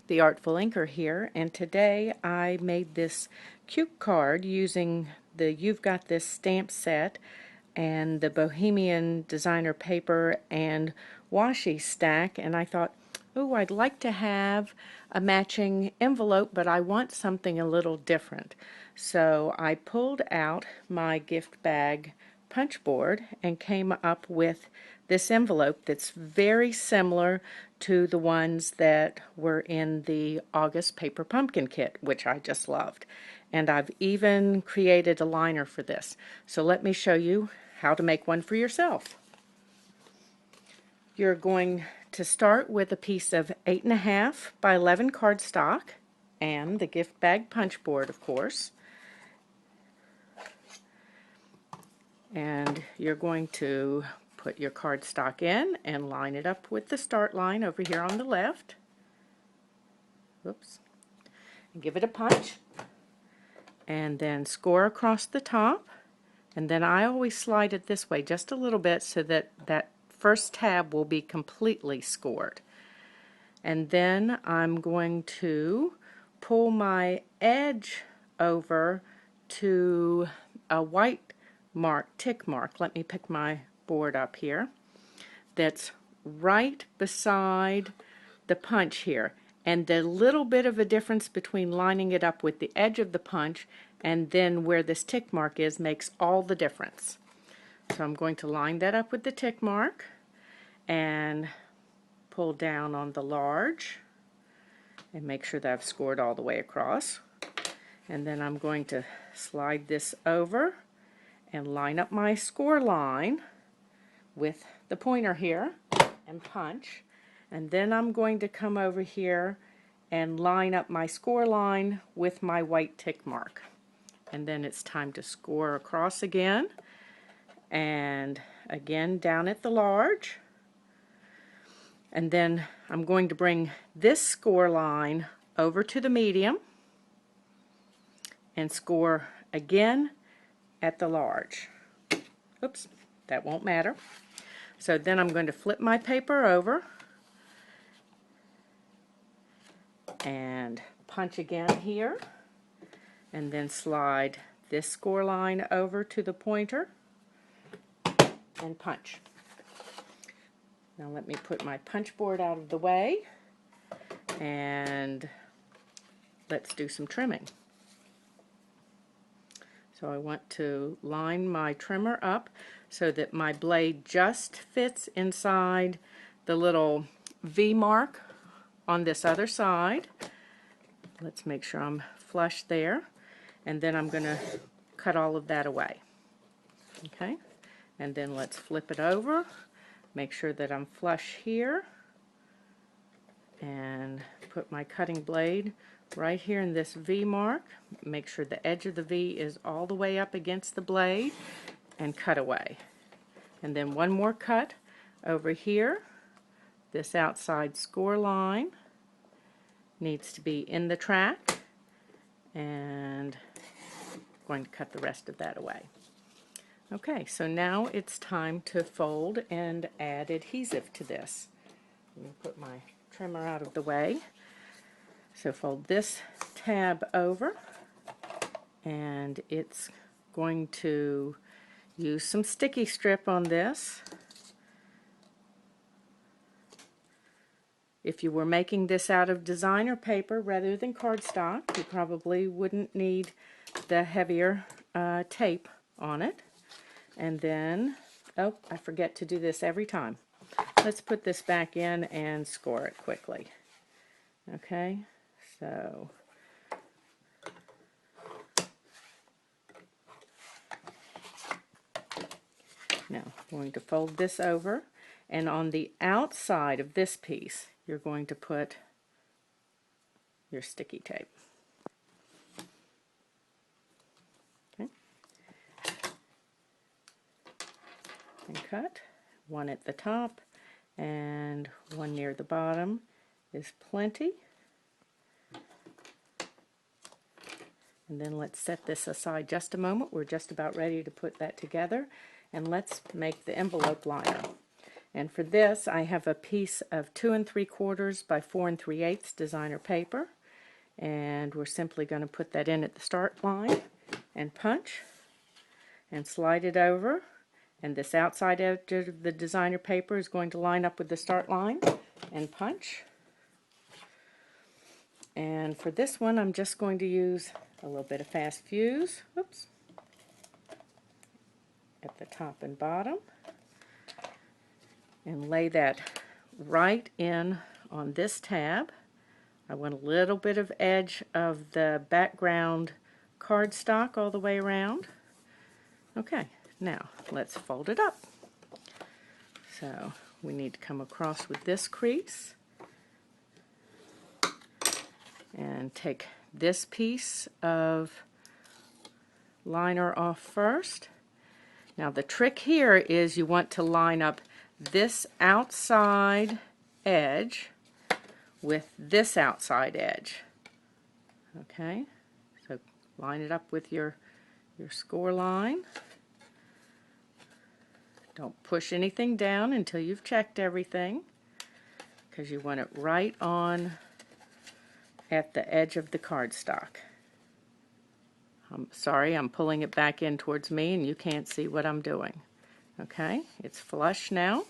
The Artful Inker here, and today I made this cute card using the You've Got This stamp set and the Bohemian designer paper and washi stack, and I thought, oh, I'd like to have a matching envelope, but I want something a little different. So I pulled out my gift bag punch board and came up with this envelope that's very similar to the ones that were in the August paper pumpkin kit, which I just loved. And I've even created a liner for this. So let me show you how to make one for yourself. You're going to start with a piece of 8.5 by 11 cardstock and the gift bag punch board, of course. And you're going to put your cardstock in and line it up with the start line over here on the left. Oops. And give it a punch. And then score across the top. And then I always slide it this way just a little bit so that that first tab will be completely scored. And then I'm going to pull my edge over to a white mark, tick mark. Let me pick my board up here. That's right beside the punch here. And the little bit of a difference between lining it up with the edge of the punch and then where this tick mark is makes all the difference. So I'm going to line that up with the tick mark and pull down on the large and make sure that I've scored all the way across. And then I'm going to slide this over and line up my score line with the pointer here and punch. And then I'm going to come over here and line up my score line with my white tick mark. And then it's time to score across again. And again down at the large. And then I'm going to bring this score line over to the medium and score again at the large. Oops, that won't matter. So then I'm going to flip my paper over and punch again here, and then slide this score line over to the pointer and punch. Now let me put my punch board out of the way and let's do some trimming. So I want to line my trimmer up so that my blade just fits inside the little V mark on this other side. Let's make sure I'm flush there. And then I'm going to cut all of that away. Okay? And then let's flip it over. Make sure that I'm flush here. And put my cutting blade right here in this V mark. Make sure the edge of the V is all the way up against the blade and cut away. And then one more cut over here. This outside score line needs to be in the track, and I'm going to cut the rest of that away. Okay, so now it's time to fold and add adhesive to this. Let me put my trimmer out of the way. So fold this tab over, and it's going to use some sticky strip on this. If you were making this out of designer paper rather than cardstock, you probably wouldn't need the heavier tape on it. And then, oh, I forget to do this every time. Let's put this back in and score it quickly. Okay, so now I'm going to fold this over, and on the outside of this piece you're going to put your sticky tape. Okay. And cut. One at the top and one near the bottom is plenty. And then let's set this aside just a moment. We're just about ready to put that together. And let's make the envelope liner. And for this, I have a piece of 2 3/4 by 4 3/8 designer paper. And we're simply going to put that in at the start line and punch and slide it over. And this outside edge of the designer paper is going to line up with the start line and punch. And for this one, I'm just going to use a little bit of fast fuse, oops, at the top and bottom, and lay that right in on this tab. I want a little bit of edge of the background cardstock all the way around. Okay, now let's fold it up. So we need to come across with this crease and take this piece of liner off first. Now the trick here is you want to line up this outside edge with this outside edge. Okay, so line it up with your score line. Don't push anything down until you've checked everything, because you want it right on at the edge of the cardstock. I'm sorry, I'm pulling it back in towards me and you can't see what I'm doing. Okay, it's flush now.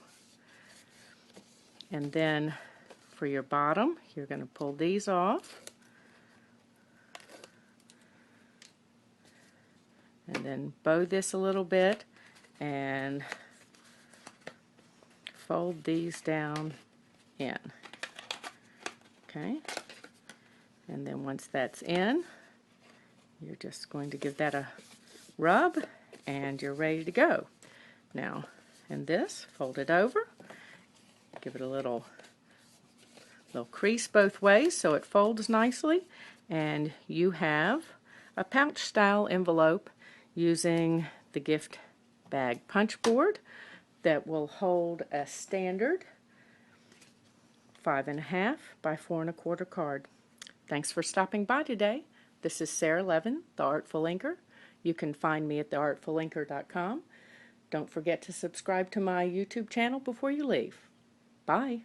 And then for your bottom, you're going to pull these off. And then bow this a little bit and fold these down in. Okay, and then once that's in, you're just going to give that a rub and you're ready to go. Now, and this, fold it over, give it a little crease both ways so it folds nicely, and you have a pouch style envelope using the gift bag punch board that will hold a standard 5.5 by 4 1/4 card. Thanks for stopping by today. This is Sara Levin, the Artful Inker. You can find me at theartfulinker.com. Don't forget to subscribe to my YouTube channel before you leave. Bye.